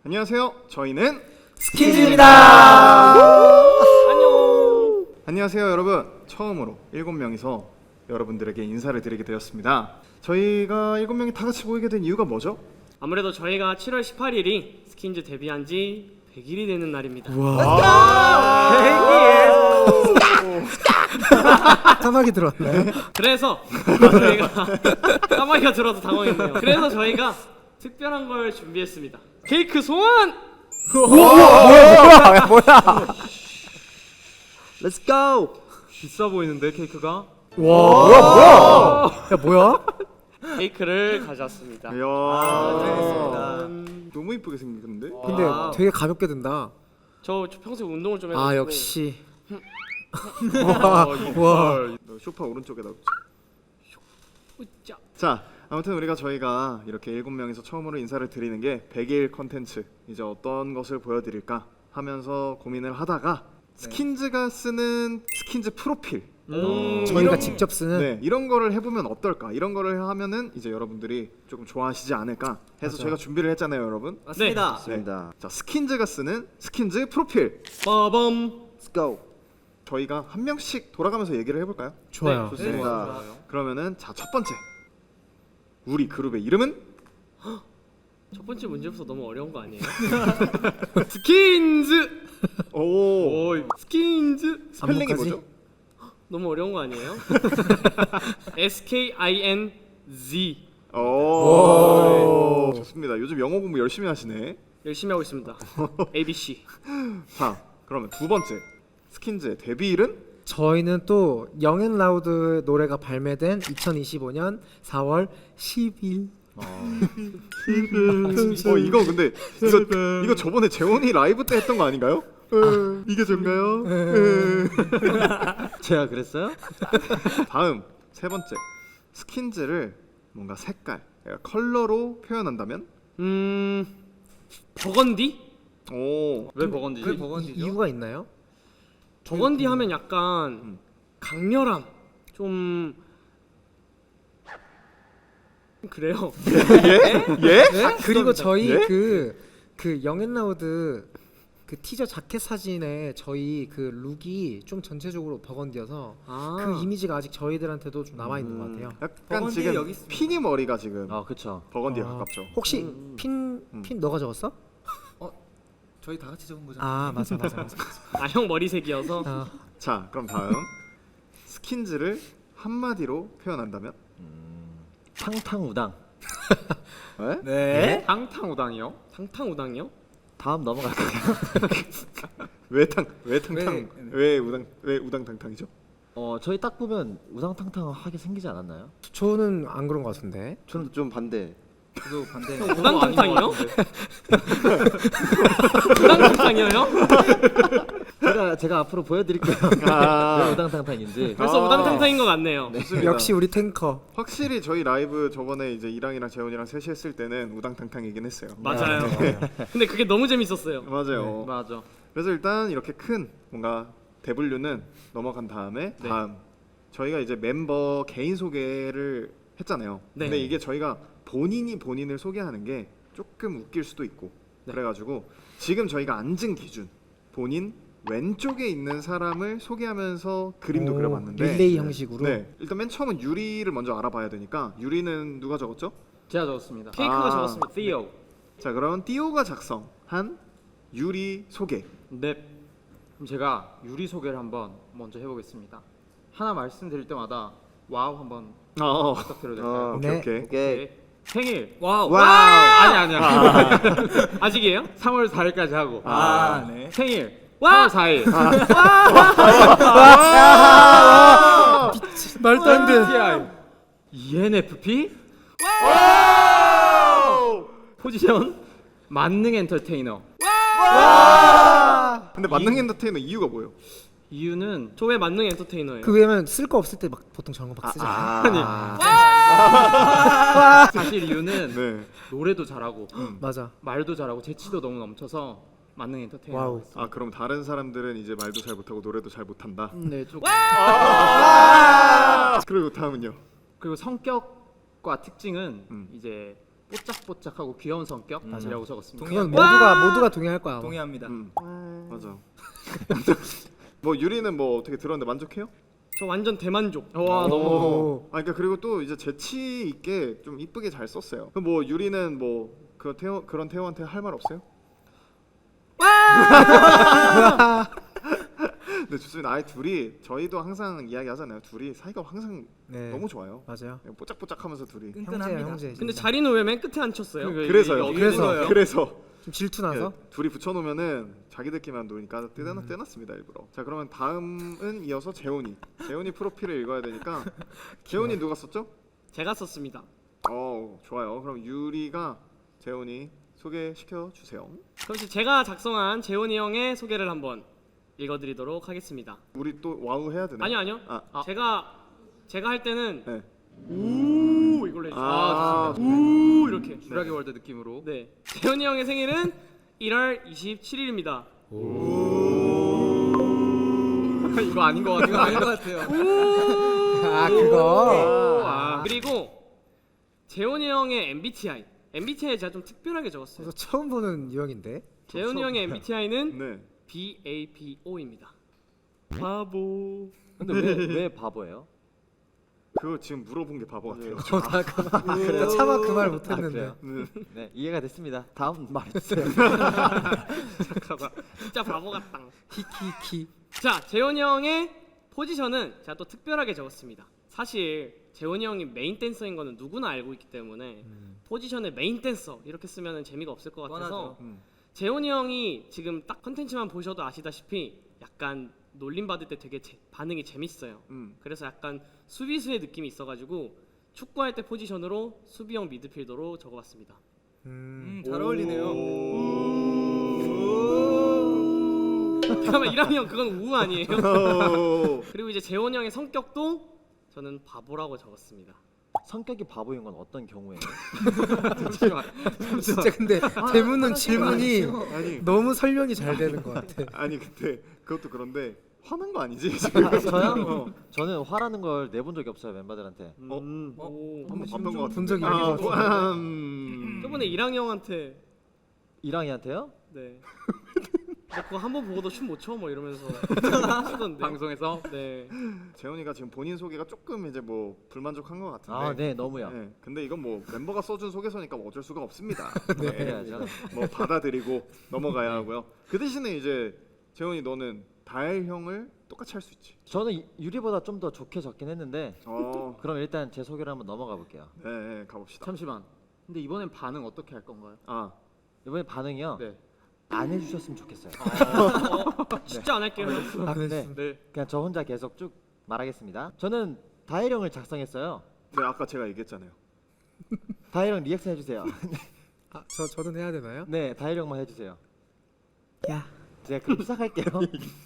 안녕하세요. 저희는 스킨즈입니다. 안녕. 안녕하세요, 여러분. 처음으로 7명이서 여러분들에게 인사를 드리게 되었습니다. 저희가 7명이 다 같이 모이게 된 이유가 뭐죠? 아무래도 저희가 7월 18일이 스킨즈 데뷔한 지 100일이 되는 날입니다. 까마귀 들었네. 그래서 저희가 까마귀가 들어서 당황했네요. 그래서 저희가 특별한 걸 준비했습니다. 케이크 소원! 뭐야? Let's go. 비싸 보이는데 케이크가? 뭐야? 야 뭐야? 케이크를 가져왔습니다. 이야, 알겠습니다. 너무 이쁘게 생겼는데? 근데 와. 되게 가볍게 든다. 저 평소에 운동을 좀 해가지고. 아 역시. 와, 와. 너 소파 오른쪽에다. 으쌰. 자, 아무튼 저희가 이렇게 7명이서 처음으로 인사를 드리는 게 100일 컨텐츠 이제 어떤 것을 보여드릴까 하면서 고민을 하다가 스킨즈가 쓰는 스킨즈 프로필 저희가 이런- 직접 쓰는. 네, 이런 거를 해보면 어떨까? 이런 거를 하면은 이제 여러분들이 조금 좋아하시지 않을까 해서 맞아요. 저희가 준비를 했잖아요, 여러분. 맞습니다. 네. 맞습니다. 자, 스킨즈가 쓰는 스킨즈 프로필. 빠밤. Let's go. 저희가 한 명씩 돌아가면서 얘기를 해볼까요? 좋아요. 네, 좋습니다. 그러면은 자, 첫 번째, 우리 그룹의 이름은 첫 번째 문제부터 너무 어려운 거 아니에요? 스킨즈. 오, 스킨즈. 스펠링이 안무까지? 뭐죠? 너무 어려운 거 아니에요? SKINZ. 오, 좋습니다. 요즘 영어 공부 열심히 하시네. 열심히 하고 있습니다. ABC. 자, 그러면 두 번째, 스킨즈의 데뷔일은? 저희는 또 영앤라우드 노래가 발매된 2025년 4월 10일. 이거 근데 이거 저번에 재원이 라이브 때 했던 거 아닌가요? 이게 전가요? 제가 그랬어요? 다음 세 번째, 스킨즈를 뭔가 색깔, 그러니까 컬러로 표현한다면? 버건디? 오, 왜 버건디지? 이유가 있나요? 버건디 하면 약간 강렬함. 좀 그래요. 예? 그리고 저희 예? 그 영앤라우드 그 티저 자켓 사진에 저희 그 룩이 좀 전체적으로 버건디여서 아. 그 이미지가 아직 저희들한테도 좀 남아 있는 것 같아요. 약간 지금 피니 머리가 지금 아 그쵸. 버건디에 아, 가깝죠. 혹시 핀 너가 적었어? 저희 다 같이 적은 거잖아요. 아 맞아. 아, 형 머리색이어서. 아, 자, 그럼 다음 스킨즈를 한마디로 표현한다면? 탕탕우당. 네? 네. 탕탕우당이요? 탕탕우당이요? 다음 넘어갈까요? 왜 탕탕 네. 왜 우당탕탕이죠? 저희 딱 보면 우당탕탕하게 생기지 않았나요? 저는 안 그런 것 같은데. 저는 좀 반대. 저도 반대. 우당탕탕이요? 우당탕탕이요, 형? 제가 앞으로 보여드릴게요. 아. 왜 우당탕탕인지. 벌써 아. 우당탕탕인 것 같네요. 좋습니다. 역시 우리 탱커. 확실히 저희 라이브 저번에 이제 이랑이랑 재원이랑 셋이 했을 때는 우당탕탕이긴 했어요. 맞아요. 근데 그게 너무 재밌었어요. 맞아요. 맞아. 그래서 일단 이렇게 큰 뭔가 대분류는 넘어간 다음에 네. 다음 저희가 이제 멤버 개인 소개를 했잖아요. 네. 근데 이게 저희가 본인이 본인을 소개하는 게 조금 웃길 수도 있고 네. 그래가지고 지금 저희가 앉은 기준 본인 왼쪽에 있는 사람을 소개하면서 그림도 오, 그려봤는데 릴레이 형식으로. 네, 일단 맨 처음은 유리를 먼저 알아봐야 되니까 유리는 누가 적었죠? 제가 적었습니다. 케이크가 아. 적었습니다. Theo. 자, 그럼 띠오가 작성한 유리 소개. 네. 그럼 제가 유리 소개를 한번 먼저 해보겠습니다. 하나 말씀드릴 때마다 와우 한번 부탁드려도 될까요? 오케이 네. 오케이. 오케이. 생일 와우. 아니 아직이에요? 3월 4일까지 하고 네. 생일 와! 3월 4일 말도 안 돼. MBTI ENFP 포지션 만능 엔터테이너. 근데 만능 엔터테이너 이유가 뭐예요? 이유는 저 왜 만능 엔터테이너예요? 그 왜냐면 쓸 거 없을 때 막 보통 저런 거 막 쓰잖아. 사실 이유는 네. 노래도 잘하고 맞아. 말도 잘하고 재치도 너무 넘쳐서 만능 엔터테이너. 와우. 아, 그럼 다른 사람들은 이제 말도 잘 못하고 노래도 잘 못한다. 네, 조금. 그리고 다음은요. 그리고 성격과 특징은 음. 이제 뽀짝뽀짝하고 귀여운 성격이라고 적었습니다. 그건 모두가 동의할 거야. 아마. 동의합니다. 맞아. 뭐 유리는 뭐 어떻게 들었는데 만족해요? 저 완전 대만족. 와 너무 오. 아 그러니까 그리고 또 이제 재치 있게 좀 이쁘게 잘 썼어요. 그럼 뭐 유리는 뭐 그런 태호한테 할 말 없어요? 네 좋습니다. 아이 둘이 저희도 항상 이야기하잖아요. 둘이 사이가 항상 네. 너무 좋아요. 맞아요. 뽀짝뽀짝하면서 둘이. 형제야 끈끈합니다. 형제. 근데 진짜. 자리는 왜 맨 끝에 앉혔어요? 그래서요. 그래서 좀 질투나서. 예, 둘이 붙여놓으면은 자기들끼리만 노니까 떼놨습니다 일부러. 자 그러면 다음은 이어서 재훈이 프로필을 읽어야 되니까 재훈이 누가 썼죠? 제가 썼습니다. 좋아요. 그럼 유리가 재훈이 소개시켜 주세요. 그럼 이제 제가 작성한 재훈이 형의 소개를 한번 읽어드리도록 하겠습니다. 우리 또 와우 해야 되나? 아니요. 제가 할 때는 네. 우 이걸로 해주세요. 아, 좋습니다. 우 이렇게. 슈라기 월드 느낌으로. 네. 재훈이 형의 생일은 1월 27일입니다. 이거 아닌 것 같아요. 아닌 것 같아요. 아 그거. 그리고 재훈이 형의 MBTI 제가 좀 특별하게 적었어요. 그래서 처음 보는 유형인데. 재훈이 형의 MBTI는 네. BABO입니다. 바보. 근데 왜 바보예요? 그거 지금 물어본 게 바보 같아요. 나 차마 그 말 못했는데. 그래요? 네 이해가 됐습니다. 다음 말해주세요. 잠깐만. 진짜 바보 같다. 키키키. 자, 재훈이 형의 포지션은 제가 또 특별하게 적었습니다. 사실 재훈이 형이 메인 댄서인 거는 누구나 알고 있기 때문에 포지션에 메인 댄서 이렇게 쓰면 재미가 없을 것 같아서 재훈이 형이 지금 딱 컨텐츠만 보셔도 아시다시피 약간 놀림 받을 때 되게 반응이 재밌어요. 그래서 약간 수비수의 느낌이 있어가지고 축구할 때 포지션으로 수비형 미드필더로 적어봤습니다. 잘 어울리네요. 잠깐만 이랑이 형 그건 우 아니에요? 그리고 이제 재훈이 형의 성격도 저는 바보라고 적었습니다. 성격이 바보인 건 어떤 경우에요? 진짜 근데 대문은 질문이 아니 너무 설명이 잘 되는 것 같아. 아니 근데 그것도 그런데 화난 거 아니지 지금? 저요? 저는 화라는 걸 내본 적이 없어요 멤버들한테. 오. 한번 봤던 거 같은데. 본 적이 있는 것 같은데. 저번에 이랑이 형한테 이랑이한테요? 네. 너 그거 한 번 보고도 춤 못 춰? 뭐 이러면서 하시던데. 방송에서 네. 재훈이가 지금 본인 소개가 조금 이제 뭐 불만족한 것 같은데. 아 네 너무요. 네, 근데 이건 뭐 멤버가 써준 소개서니까 뭐 어쩔 수가 없습니다. 그래야죠. 뭐 받아들이고 넘어가야 하고요. 그 대신에 이제 재훈이 너는 다엘 형을 똑같이 할 수 있지. 저는 유리보다 좀 더 좋게 적긴 했는데 그럼 일단 제 소개를 한번 넘어가 볼게요. 네, 가봅시다. 잠시만. 근데 이번엔 반응 어떻게 할 건가요? 이번에 반응이요? 네. 안 해주셨으면 좋겠어요. 진짜 안 할게요. 네. 그냥 저 혼자 계속 쭉 말하겠습니다. 저는 다혜령을 작성했어요. 네, 아까 제가 얘기했잖아요. 다혜령 리액션 해주세요. 저도 해야 되나요? 네, 다혜령만 해주세요. 야. 제가 그럼 시작할게요.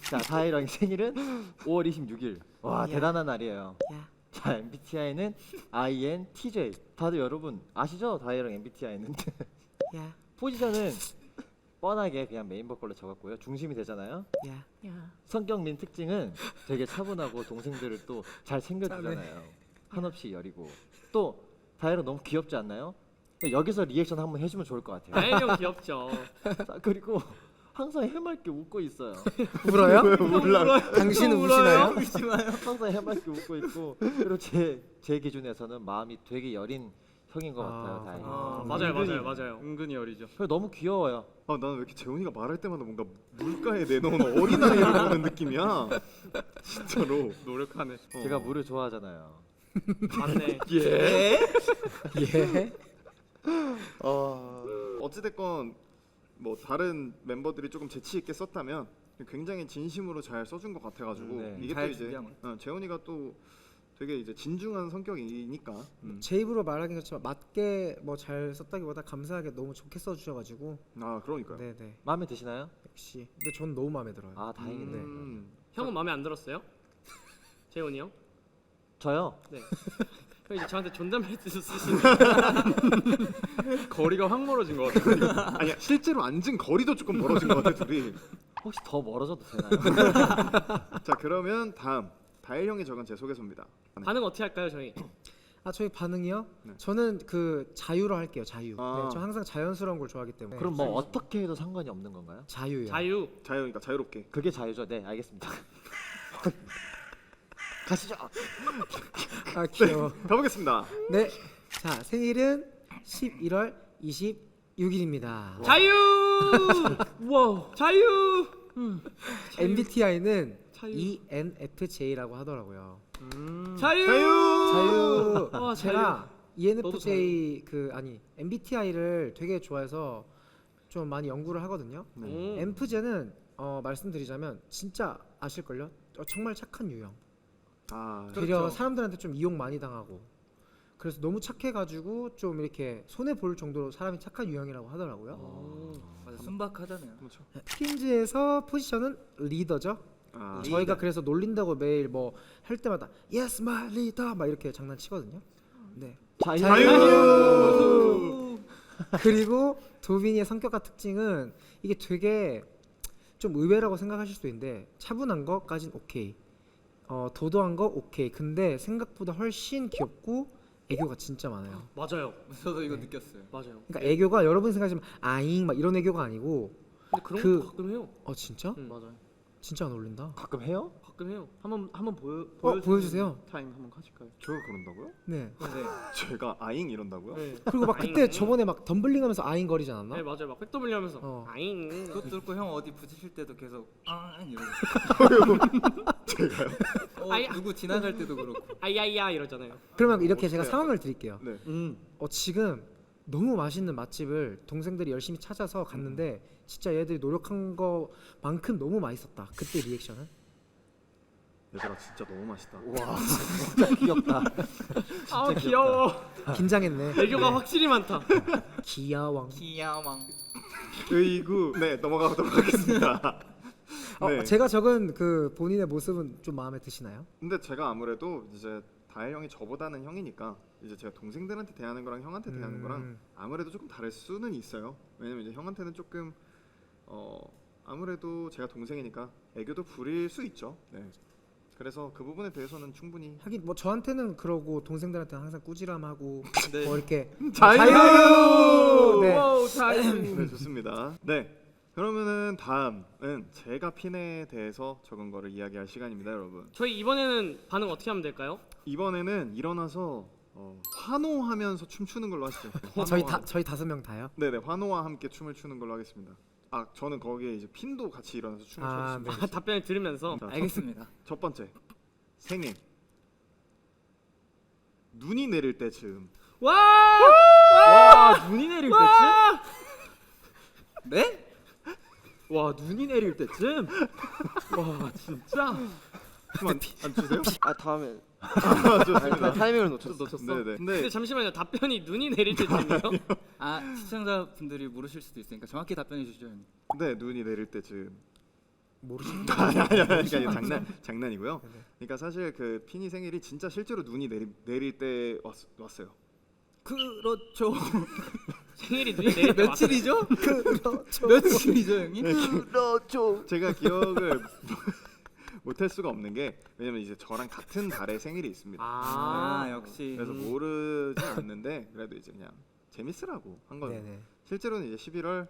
자, 다혜령의 생일은 5월 26일. 와, 대단한 날이에요. 자, MBTI는 INTJ. 다들 여러분 아시죠? 다혜령 MBTI는. 야. 포지션은 뻔하게 그냥 메인 보컬로 적었고요. 중심이 되잖아요. 야. 성격 및 특징은 되게 차분하고 동생들을 또 잘 챙겨주잖아요. 한없이 여리고. 또 다혜령 너무 귀엽지 않나요? 여기서 리액션 한번 해주면 좋을 것 같아요. 다혜 형 귀엽죠. 자, 그리고 항상 해맑게 웃고 있어요. 울어요? 몰라. 당신은 우시나요? 항상 해맑게 웃고 있고 그리고 제 기준에서는 마음이 되게 여린 형인 것 같아요. 다행히. 맞아요. 은근히 어리죠. 그리고 너무 귀여워요. 나는 왜 이렇게 재훈이가 말할 때마다 뭔가 물가에 내놓은 어린아이를 보는 느낌이야. 진짜로. 노력하네. 제가 물을 좋아하잖아요. 맞네. 예. 어찌됐건 뭐 다른 멤버들이 조금 재치 있게 썼다면 굉장히 진심으로 잘 써준 것 같아가지고 네. 이게 또 잘 이제 준비한 재훈이가 또 되게 이제 진중한 성격이니까 제 입으로 말하긴 그렇지만 맞게 뭐 잘 썼다기보다 감사하게 너무 좋게 써주셔가지고. 그러니까요. 네네. 마음에 드시나요? 역시. 근데 전 너무 마음에 들어요. 아 다행이네. 형은 마음에 안 들었어요? 재훈이 형? 저요? 네. 그럼 이제 저한테 존댓말투 쓰시는. 거리가 확 멀어진 것 같아요. 아니야 실제로 앉은 거리도 조금 멀어진 것 같아 둘이. 혹시 더 멀어져도 되나요? 자 그러면 다음 다엘 형이 적은 제 소개서입니다. 반응 어떻게 할까요 저희? 아 저희 반응이요? 네. 저는 그 자유로 할게요. 자유. 아. 네, 저 항상 자연스러운 걸 좋아하기 때문에. 그럼 뭐 어떻게 해도 상관이 없는 건가요? 자유요. 자유. 자유니까 자유롭게. 그게 자유죠. 네, 알겠습니다. 가시죠. 아 귀여워. 가보겠습니다. 네. 자 생일은 11월 26일입니다. 자유. 와 자유. MBTI는 자유. ENFJ라고 하더라고요. 자유. 자유. 와, 제가 너도 ENFJ 그 아니 MBTI를 되게 좋아해서 좀 많이 연구를 하거든요. 엠프제는 말씀드리자면 진짜 아실걸요? 정말 착한 유형. 아, 되려 사람들한테 좀 이용 많이 당하고 그래서 너무 착해가지고 좀 이렇게 손해 볼 정도로 사람이 착한 유형이라고 하더라고요. 맞아, 순박하잖아요. 그렇죠. 스킨즈에서 포지션은 리더죠. 아, 저희가 그래서 놀린다고 매일 뭐 할 때마다 Yes my leader 막 이렇게 장난치거든요. 네. 자유. 그리고 도빈이의 성격과 특징은 이게 되게 좀 의외라고 생각하실 수도 있는데 차분한 거까진 오케이. 도도한 거 오케이. 근데 생각보다 훨씬 귀엽고 애교가 진짜 많아요. 맞아요. 저도 이거 느꼈어요. 맞아요. 그러니까 애교가 여러분이 생각하시면 아잉 막 이런 애교가 아니고 근데 그런 그- 것도 가끔 해요. 진짜? 맞아요. 진짜 안 어울린다. 가끔 해요? 가끔 해요. 한번 보여주세요. 타임 한번 가실까요? 저가 그런다고요? 네. 제가 아잉 이런다고요? 네. 그리고 막 그때 아잉. 저번에 막 덤블링하면서 아잉 거리지 않았나? 네 맞아요. 막 백더블리 하면서 어. 아잉. 그것도 그렇고 형 어디 부딪힐 때도 계속 이러고. 제가요? 아야. 누구 지나갈 때도 그렇고. 아야야 이러잖아요. 그러면 이렇게 제가 어떡해요? 상황을 드릴게요. 네. 지금 너무 맛있는 맛집을 동생들이 열심히 찾아서 갔는데 진짜 얘들이 노력한 거만큼 너무 맛있었다. 그때 리액션은? 얘들아 진짜 너무 맛있다. 와, 진짜 귀엽다. 아 귀여워. 긴장했네. 애교가 확실히 많다. 귀여왕. 귀여왕. 의구. 네, 넘어가도록 하겠습니다. 네. 제가 적은 그 본인의 모습은 좀 마음에 드시나요? 근데 제가 아무래도 이제 다혜 형이 저보다는 형이니까 이제 제가 동생들한테 대하는 거랑 형한테 대하는 거랑 아무래도 조금 다를 수는 있어요. 왜냐면 이제 형한테는 조금 아무래도 제가 동생이니까 애교도 부릴 수 있죠. 네. 그래서 그 부분에 대해서는 충분히 하긴 뭐 저한테는 그러고 동생들한테는 항상 꾸지람하고 네. 뭐 이렇게 자유! 네. 와우 자유. 네, 좋습니다. 네. 그러면은 다음은 제가 핀에 대해서 적은 거를 이야기할 시간입니다, 여러분. 저희 이번에는 반응 어떻게 하면 될까요? 이번에는 일어나서 환호하면서 춤추는 걸로 하시죠. 저희 5명 다요? 네네, 환호와 함께 춤을 추는 걸로 하겠습니다. 아, 저는 거기에 이제 핀도 같이 일어나서 춤을 췄습니다. 네. 아, 답변을 들으면서 자, 알겠습니다. 첫 번째, 생일. 눈이 내릴 때쯤. 와 눈이 내릴 때쯤? 네? 와 눈이 내릴 때쯤? 와 진짜? 안 주세요? 다음에 좋습니다. 타이밍을 놓쳤어. 네네. 근데 근데 잠시만요. 답변이 눈이 내릴 때쯤이요? 시청자분들이 모르실 수도 있으니까 정확히 답변해 주시죠, 형님. 네, 눈이 내릴 때쯤. 모르시는 그러니까 이게 장난이고요. 그러니까 사실 그 핀이 생일이 진짜 실제로 눈이 내릴 때 왔어요. 그렇죠. 생일이 눈이 내릴 때 왔어요. 며칠이죠? 며칠이죠, 형님? 그렇죠. 제가 기억을 못할 수가 없는 게 왜냐면 이제 저랑 같은 달에 생일이 있습니다. 역시. 그래서 모르지 않는데 그래도 이제 그냥 재밌으라고 한 거예요. 네네. 실제로는 이제 11월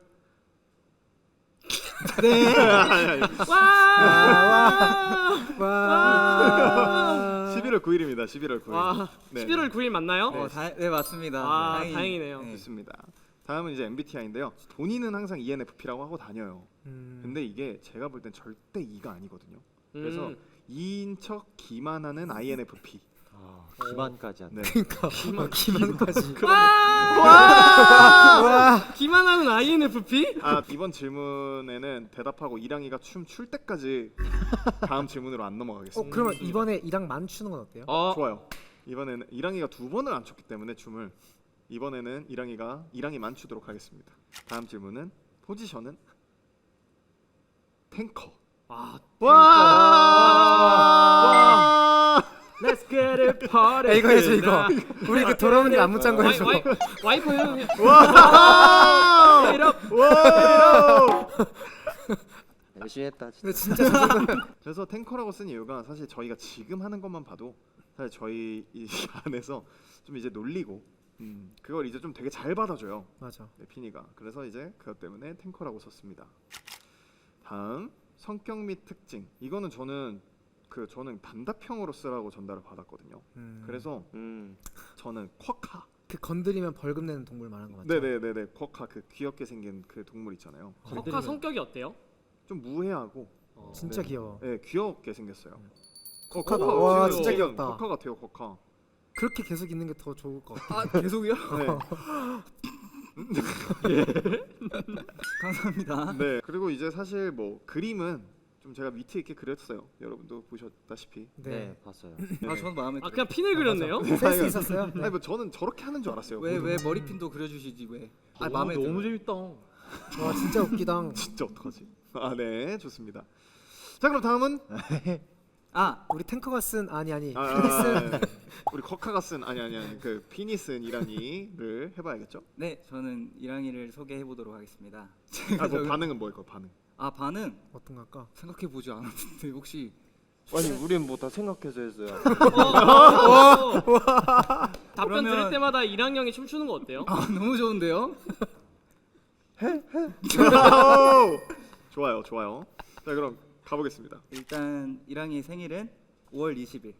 와. 11월 9일입니다. 11월 9일. 와, 네. 11월 9일 맞나요? 네, 맞습니다. 아, 다행이네요. 네. 좋습니다. 다음은 이제 MBTI인데요. 본인은 항상 ENFP라고 하고 다녀요. 근데 이게 제가 볼 땐 절대 E가 아니거든요. 그래서 E인 척 기만하는 INFP. 기만까지 한다. 네. 기만까지. 기만하는 INFP? 아, 이번 질문에는 대답하고 이랑이가 춤 출 때까지 다음 질문으로 안 넘어가겠습니다. 그러면 이번에 이랑 만 추는 건 어때요? 좋아요. 이번에는 이랑이가 2번을 안 췄기 때문에 춤을 이번에는 이랑이만 추도록 하겠습니다. 다음 질문은 포지션은 탱커. Let's get it party. 이거 해줘 이거. 우리 그 돌아오는 게 안무 짠 거 해줘. 와이프 형. 열심히 했다. 진짜. 근데 진짜 그래서 탱커라고 쓴 이유가 사실 저희가 지금 하는 것만 봐도 사실 저희 이 안에서 좀 이제 놀리고 그걸 이제 좀 되게 잘 받아줘요. 맞아. 네, 피니가. 그래서 이제 그것 때문에 탱커라고 썼습니다. 다음 성격 및 특징. 이거는 저는 단답형으로 쓰라고 전달을 받았거든요. 그래서 저는 쿼카. 그 건드리면 벌금 내는 동물 말하는 거 맞죠? 네네네네. 쿼카 그 귀엽게 생긴 그 동물 있잖아요. 쿼카 성격이 어때요? 좀 무해하고 진짜 네. 귀여워. 네, 귀엽게 생겼어요. 쿼카가 쿼카, 와 지금 진짜 귀엽다. 쿼카 같아요, 쿼카. 그렇게 계속 있는 게 더 좋을 것 같아. 아 계속이요? 네. 감사합니다. 네. 그리고 이제 사실 뭐 그림은 좀 제가 위트 있게 그렸어요. 여러분도 보셨다시피. 네. 봤어요. 아 저는 마음에 아 들어요. 그냥 핀을 그렸네요? 센스 있었어요. 네. 아니 뭐 저는 저렇게 하는 줄 알았어요. 왜 머리핀도 그려주시지 왜? 아 오, 마음에 너무 들어요. 재밌다. 와 진짜 웃기다. 진짜 어떡하지? 아, 네. 좋습니다. 자, 그럼 다음은 아 우리 탱커가 쓴 아니 네. 우리 쿼카가 쓴 아니 그 피니 쓴 이란이를 해봐야겠죠? 네, 저는 이랑이를 소개해 보도록 하겠습니다. 아, 뭐 반응은 뭐일까? 반응. 아 반응 어떤 걸까? 생각해 보지 않았는데 혹시 아니 우린 뭐 다 생각해서 했어요. 답변 그러면- 들을 때마다 이랑 형이 춤추는 거 어때요? 아 너무 좋은데요? 좋아요, 좋아요. 자, 그럼 가보겠습니다. 일단 이랑이의 생일은 5월 20일.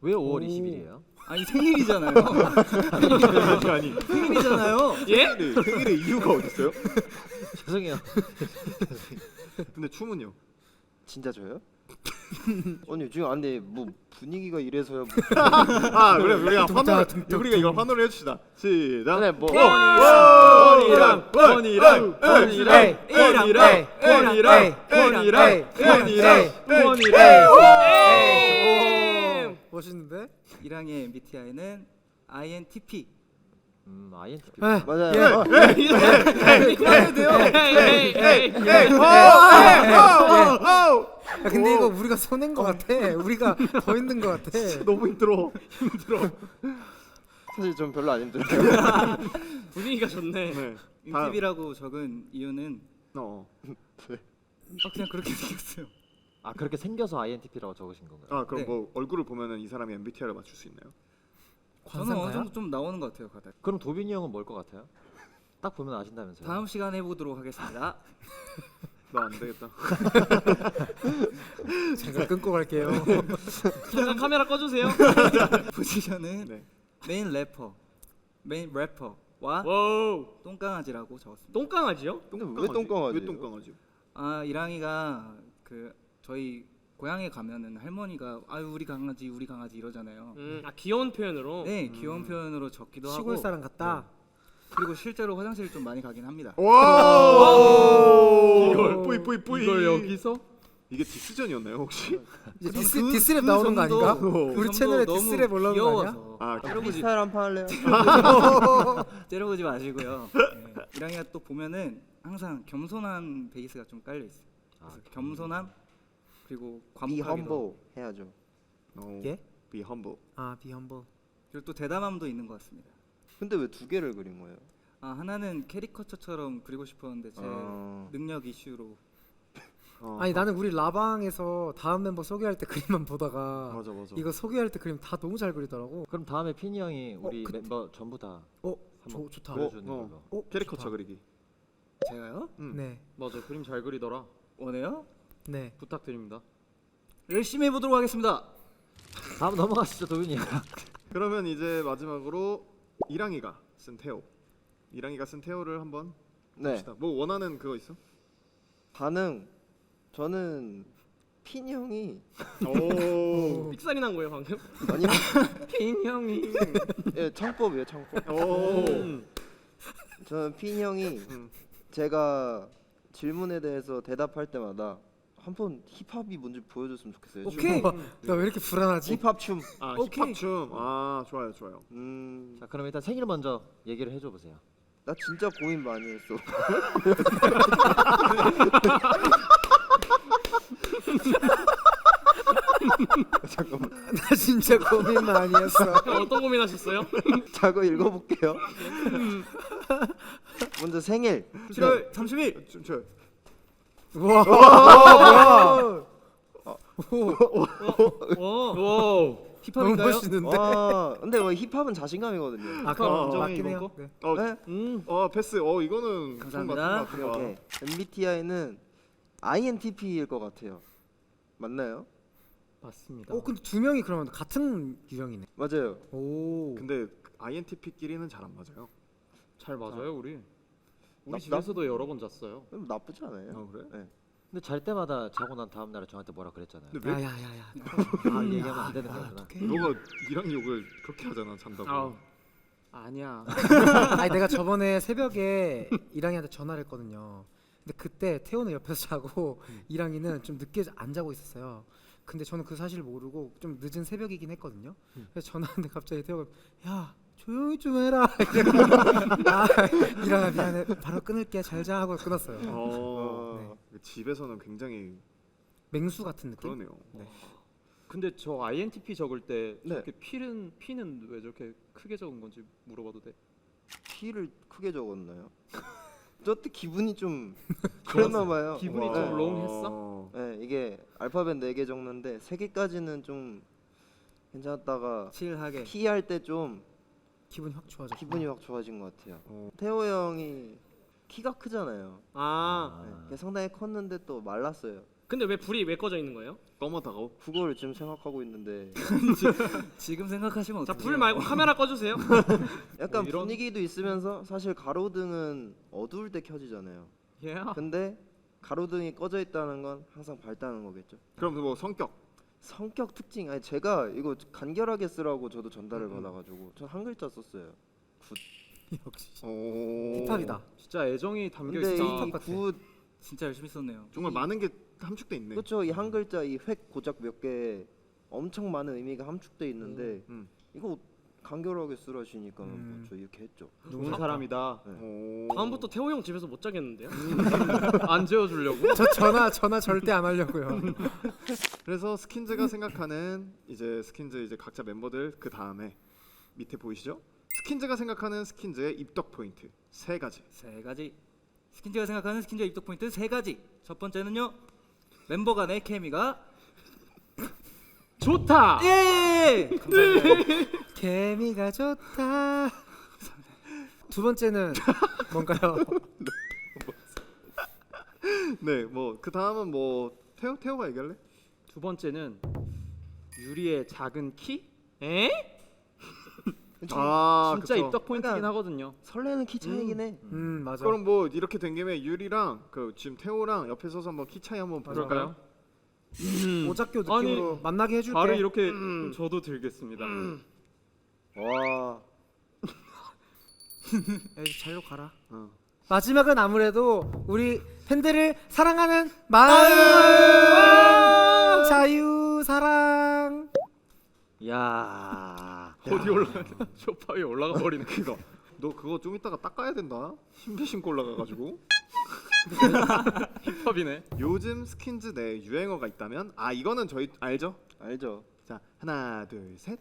왜 5월 오. 20일이에요? 아니 생일이잖아요. 아니, 생일이잖아요. 예? 생일의 이유가 어디 있어요? 죄송해요. 근데 춤은요? 진짜 저요? 아니 지금 안돼 뭐 분위기가 이래서요. 뭐. 아, 그래 우리가 둥자, 환호를 둥자, 우리가 이걸 환호를 해줍시다. 시작. 네, 뭐 원이랑 원이랑 멋있는데? 이랑이의 MBTI는 INTP. INTP. 맞아요. 그만해도 돼요. 야, 근데 이거 우리가 손낸 거 같아. 우리가 더 있는 거 같아. 너무 힘들어. 사실 좀 별로 안 힘들어요. 분위기가 좋네. 네. 다음. 인팁이라고 적은 이유는 어. 그냥 그렇게 생겼어요. 아 그렇게 생겨서 INTP라고 적으신 건가요? 아, 그럼 네. 뭐 얼굴을 보면은 이 사람이 MBTI를 맞출 수 있나요? 저는 어느 관상가요? 정도 좀 나오는 것 같아요, 가다. 그럼 도빈이 형은 뭘 것 같아요? 딱 보면 아신다면서요? 다음 시간에 해보도록 하겠습니다. 너 안 되겠다. 잠깐 끊고 갈게요. 잠깐 카메라 꺼주세요. 포지션은 네. 메인 래퍼와 와우. 똥강아지라고 적었습니다. 똥강아지요? 왜 똥강아지예요? 왜 똥강아지? 아 이랑이가 그 저희 고향에 가면은 할머니가 아유 우리 강아지 이러잖아요. 아 귀여운 표현으로. 네 귀여운 표현으로 적기도 시골 하고 사람 같다. 그리고 실제로 화장실 좀 많이 가긴 합니다. 와! 이걸 뿌이. 이걸 여기서? 이게 디스전이었나요 혹시? 이제 저는 디스랩 나오는 거 아닌가? 그 우리 점도 채널에 너무 디스랩 올라오는 거 아니야? 귀여워서 아, 프리스타일 한판 할래요? 째려보지 마시고요. 네. 이랑이가 또 보면은 항상 겸손한 베이스가 좀 깔려 있어요. 그래서 겸손함 그리고 Be 과묵하기도 하고. humble 해야죠. 예? Be humble. 아 비험버. 그리고 또 대담함도 있는 것 같습니다. 근데 왜 두 개를 그린 거예요? 아 하나는 캐리커처처럼 그리고 싶었는데 제 능력 이슈로 아니 나는 우리 라방에서 다음 멤버 소개할 때 그림만 보다가 맞아. 이거 소개할 때 그림 다 너무 잘 그리더라고. 그럼 다음에 피니 형이 우리 그- 멤버 전부 다 한번 좋다. 그려주는 어. 걸로. 캐리커처 좋다. 그리기. 제가요? 네, 맞아, 그림 잘 그리더라. 원해요? 네. 부탁드립니다. 열심히 해보도록 하겠습니다. 다음 넘어가시죠 도빈이 형. 그러면 이제 마지막으로 이랑이가 쓴 테오. 이랑이가 쓴 테오를 한번 네. 봅시다. 뭐 원하는 그거 있어? 반응 저는 핀 형이 오. 삑살이 난 거예요 방금? 아니요. 핀 형이. 예, 창법이에요, 창법. 오. 저는 핀 형이 제가 질문에 대해서 대답할 때마다 한번 힙합이 뭔지 보여줬으면 좋겠어요. 오케이. 나 왜 이렇게 불안하지? 힙합 춤. 아, 오케이. 힙합 춤. 아, 좋아요. 자 그럼 일단 생일 먼저 얘기를 해줘 보세요. 나 진짜 고민 많이 했어. 잠깐만. 나 진짜 고민 많이 했어. 형 어떤 고민하셨어요? 자고 읽어볼게요. 먼저 생일. 7월 30일 춤춰. 우와. 뭐야? 와. 너무 힙합인가요? 멋있는데. 와, 근데 뭐 힙합은 자신감이거든요. 아 그럼 인정해, 맞긴 해요. 이번 거? 네. 네? 패스. 이거는 감사합니다. 오케이. MBTI는 INTP일 것 같아요. 맞나요? 맞습니다. 근데 두 명이 그러면 같은 유형이네. 맞아요. 오. 근데 INTP끼리는 잘 안 맞아요. 잘 맞아요 우리. 우리 나- 집에서도 여러 번 잤어요. 나쁘지 않아요. 아 그래? 네. 근데 잘 때마다 자고 난 다음 날에 저한테 뭐라 그랬잖아요. 근데 왜 야야야야. 아 얘기하면 안 되는 거구나. 너가 이랑 욕을 그렇게 하잖아 잔다고. 아우, 아니야. 아니 내가 저번에 새벽에 이랑이한테 전화를 했거든요. 근데 그때 태호는 옆에서 자고 이랑이는 좀 늦게 안 자고 있었어요. 근데 저는 그 사실을 모르고 좀 늦은 새벽이긴 했거든요. 그래서 전화하는데 갑자기 태호가 야 조용히 좀 해라. 이랑아 미안해 바로 끊을게 잘 자 하고 끊었어요. 집에서는 굉장히 맹수 같은 느낌? 그러네요. 근데 저 INTP 적을 때 네. 저렇게 P는 왜 저렇게 크게 적은 건지 물어봐도 돼? P를 크게 적었나요? 저때 기분이 좀 그랬나 봐요. 기분이 네. 좀 롱했어? 네, 이게 알파벳 4개 적는데 3개까지는 좀 괜찮았다가 칠하게. P 할 때 좀 기분이 확 좋아져. 기분이 확 좋아진 것 같아요. 태호 형이 키가 크잖아요. 네, 상당히 컸는데 또 말랐어요. 근데 왜 불이 왜 꺼져 있는 거예요? 검어다고. 그걸 지금 생각하고 있는데 지금 생각하시면 자, 어떡해요? 불 말고 카메라 꺼주세요. 약간 뭐 이런- 분위기도 있으면서 사실 가로등은 어두울 때 켜지잖아요. 근데 가로등이 꺼져 있다는 건 항상 밝다는 거겠죠. 그럼 뭐 성격 특징 아니 제가 이거 간결하게 쓰라고 저도 전달을 받아가지고 전 한 글자 썼어요. 역시 오. 힙합이다. 진짜 애정이 담겨 근데 있어. 힙합 이 같아. 굿 진짜 열심히 썼네요. 정말 많은 게 함축돼 있네. 그렇죠. 이 한 글자 이 획 고작 몇 개 엄청 많은 의미가 함축돼 있는데 이거 간결하게 쓰라시니까 저 이렇게 했죠. 좋은 사람이다. 오. 다음부터 태호 형 집에서 못 자겠는데요? 안 재워주려고? 저 전화 절대 안 하려고요. 그래서 스킨즈가 생각하는 이제 스킨즈 이제 각자 멤버들 그 다음에 밑에 보이시죠? 스킨즈가 생각하는 스킨즈의 입덕 포인트 3가지. 3가지. 스킨즈가 생각하는 스킨즈 입덕 포인트 3가지. 첫 번째는요. 멤버 간의 케미가 좋다. 예! 개미가 좋다. 두 번째는 뭔가요? 네, 뭐 그 다음은 뭐 태호가 얘기할래? 두 번째는 유리의 작은 키? 에? 아, 진짜 그쵸. 입덕 포인트긴 그러니까 하거든요. 설레는 키 차이긴 해. 맞아. 그럼 뭐 이렇게 된 김에 유리랑 그 지금 태호랑 옆에 서서 한번 키 차이 한번 볼까요? 오작교 느낌으로 만나게 해줄게. 바로 이렇게 저도 들겠습니다. 와. 에이, 잘로 가라. 어. 마지막은 아무래도 우리 팬들을 사랑하는 마음. 자유 사랑. 야. 어디 올라가? 소파 위에 올라가 버리네. 그거 너 그거 좀 이따가 닦아야 된다. 흰배 신고 올라가가지고. 힙합이네. 요즘 스킨즈 내 유행어가 있다면 이거는 저희 알죠? 알죠. 자 하나 둘 셋.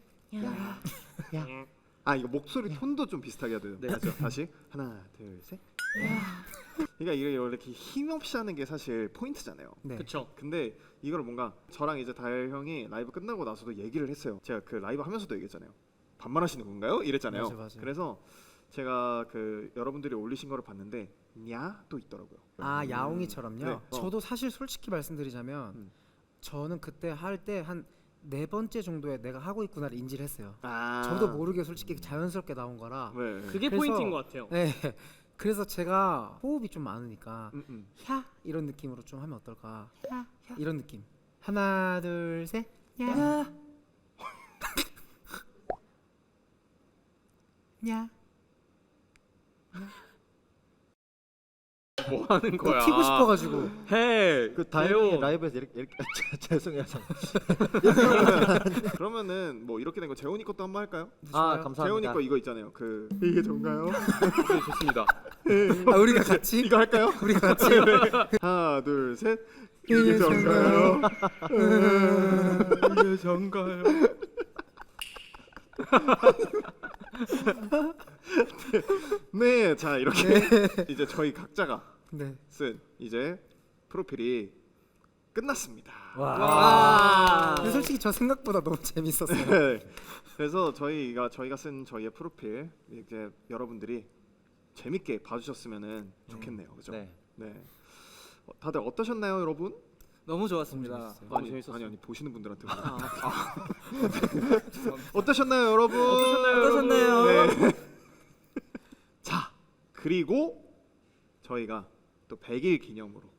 야. 이거 목소리 톤도 좀 비슷하게 해야 돼요. 네. 다시 하나 둘 셋. 그러니까 이게 이렇게 힘없이 하는 게 사실 포인트잖아요. 네. 그쵸. 근데 이걸 뭔가 저랑 이제 다엘 형이 라이브 끝나고 나서도 얘기를 했어요. 제가 그 라이브 하면서도 얘기했잖아요. 반말하시는 건가요? 이랬잖아요. 맞아. 그래서 제가 그 여러분들이 올리신 거를 봤는데 냐도 있더라고요. 야옹이처럼요. 네. 저도 사실 솔직히 말씀드리자면 저는 그때 할 때 한 4번째 정도에 내가 하고 있구나를 인지를 했어요. 저도 모르게 솔직히 자연스럽게 나온 거라. 네. 그게 그래서- 포인트인 것 같아요. 네. 그래서 제가 호흡이 좀 많으니까 음. 야 이런 느낌으로 좀 하면 어떨까? 야 이런 느낌. 하나 둘 셋. 야. 야. 뭐 하는 거야? 튀고 싶어가지고. 해. 그 다행히 라이브에서 이렇게 죄송해요. 그러면은 뭐 이렇게 된 거 재훈이 것도 한번 할까요? 아 재훈이 감사합니다. 거 이거 있잖아요. 그 이게 좋은가요? 네, 좋습니다. 우리가 같이 이거 할까요? 우리가 같이 하나 둘 셋. 이게 좋은가요? 이게 좋은가요? 네, 자 이렇게 이제 저희 각자가 네. 쓴 이제 프로필이 끝났습니다. 근데 솔직히 저 생각보다 너무 재밌었어요. 네. 그래서 저희가 쓴 저희의 프로필 이제 여러분들이 재밌게 봐주셨으면 좋겠네요. 그죠? 네. 네. 다들 어떠셨나요, 여러분? 너무 좋았습니다. 아니 보시는 분들한테 어떠셨나요, 여러분? 어떠셨나요? 네. 자, 그리고 저희가 또 100일 기념으로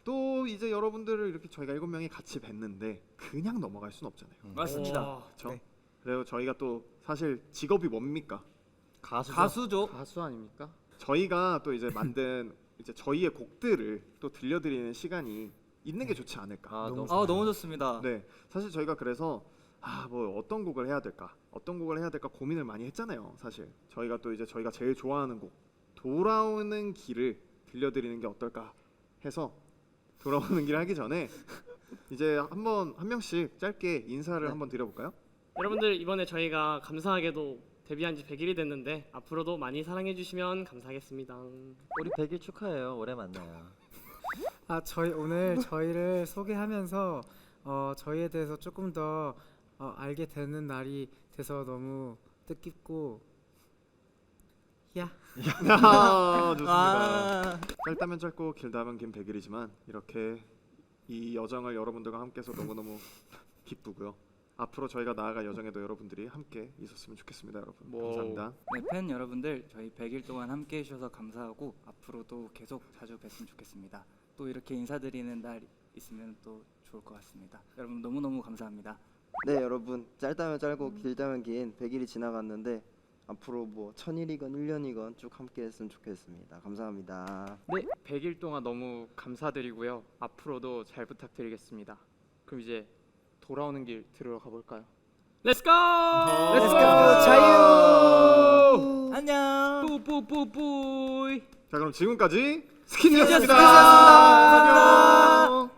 또 이제 여러분들을 이렇게 저희가 7명이 같이 뵀는데 그냥 넘어갈 순 없잖아요. 맞습니다. 그렇죠? 네. 그리고 저희가 또 사실 직업이 뭡니까? 가수죠. 가수 아닙니까? 저희가 또 이제 만든 이제 저희의 곡들을 또 들려드리는 시간이 있는 게 좋지 않을까. 너무 좋습니다. 네, 사실 저희가 그래서 뭐 어떤 곡을 해야 될까 고민을 많이 했잖아요. 사실 저희가 또 이제 저희가 제일 좋아하는 곡 돌아오는 길을 들려드리는 게 어떨까 해서 돌아오는 길 하기 전에 이제 한번 한 명씩 짧게 인사를 한번 드려볼까요? 여러분들 이번에 저희가 감사하게도 데뷔한 지 100일이 됐는데 앞으로도 많이 사랑해 주시면 감사하겠습니다. 우리 100일 축하해요. 올해 만나요. 저희 오늘 저희를 소개하면서 저희에 대해서 조금 더 알게 되는 날이 돼서 너무 뜻깊고 좋습니다. 짧다면 짧고 길다면 긴 100일이지만 이렇게 이 여정을 여러분들과 함께해서 너무너무 기쁘고요. 앞으로 저희가 나아갈 여정에도 여러분들이 함께 있었으면 좋겠습니다, 여러분. 감사합니다. 네, 팬 여러분들 저희 100일 동안 함께 해주셔서 감사하고 앞으로도 계속 자주 뵀으면 좋겠습니다. 또 이렇게 인사드리는 날 있으면 또 좋을 것 같습니다. 여러분 너무너무 감사합니다. 네 여러분, 짧다면 짧고 길다면 긴 100일이 지나갔는데 앞으로 뭐 1000일이건 1년이건 쭉 함께했으면 좋겠습니다. 감사합니다. 네, 100일 동안 너무 감사드리고요. 앞으로도 잘 부탁드리겠습니다. 그럼 이제 돌아오는 길 들으러 가볼까요? 렛츠 고! Let's go 자유! 안녕. 뿌뿌뿌뿌이. 자, 그럼 지금까지 스킨이었습니다. 스킨이었습니다. 안녕.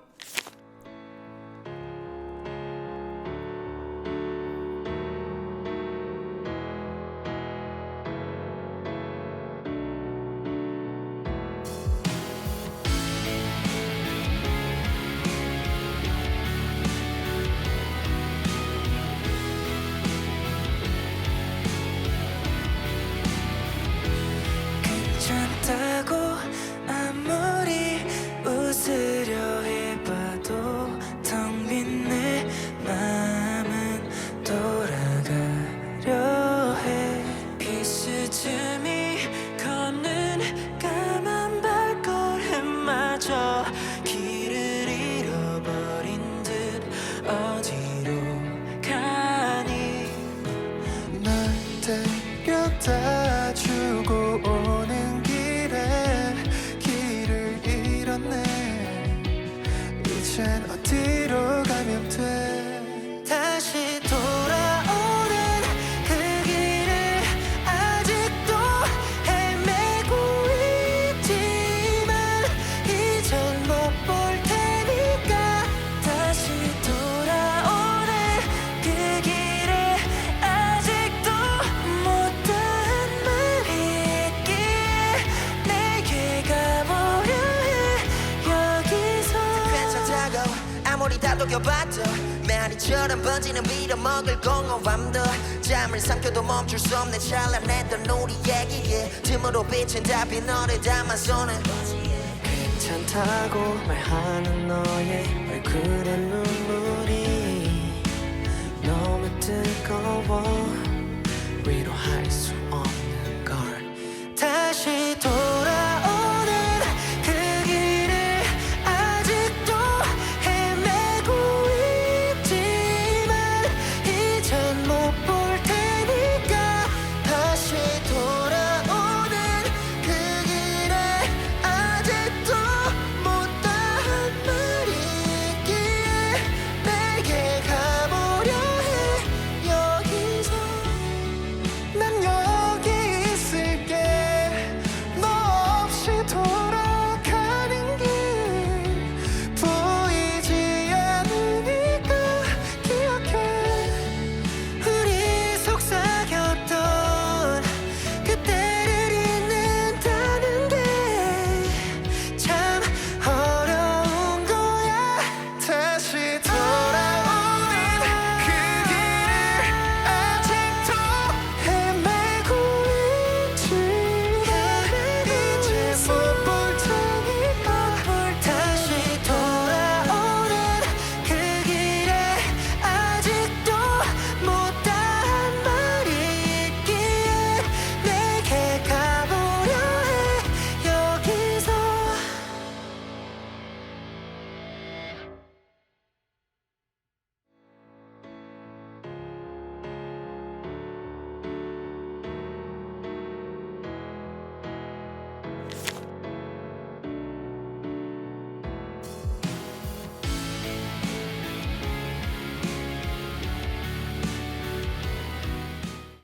괜찮다고 아무리 웃으려 해봐도 텅 빈 내 마음은 돌아가려 해. 비스듬히 걷는 까만 발걸음마저 길을 잃어버린 듯 어디로 가니. 널 데려다 주고 오는 길에 길을 잃었네. 이젠 어디로 가면 돼. 다시 돌아오는 그 길을 아직도 헤매고 있지만 이젠 못 볼 테니까. 다시 돌아오는 그 길에 아직도 못한 말이 있기에 내게 가보려 해. 여기서 괜찮다고 아무리 다독여봐도 메아리처럼 번지는 빌어먹을 공허함도 잠을 삼켜도 멈출 수 없는 찬란했던 우리 얘기에 틈으로 비친 답이 너를 담아서는 괜찮다고 말하는 너의 얼굴에 눈물이 너무 뜨거워 위로할 수 없는 걸. 다시 돌아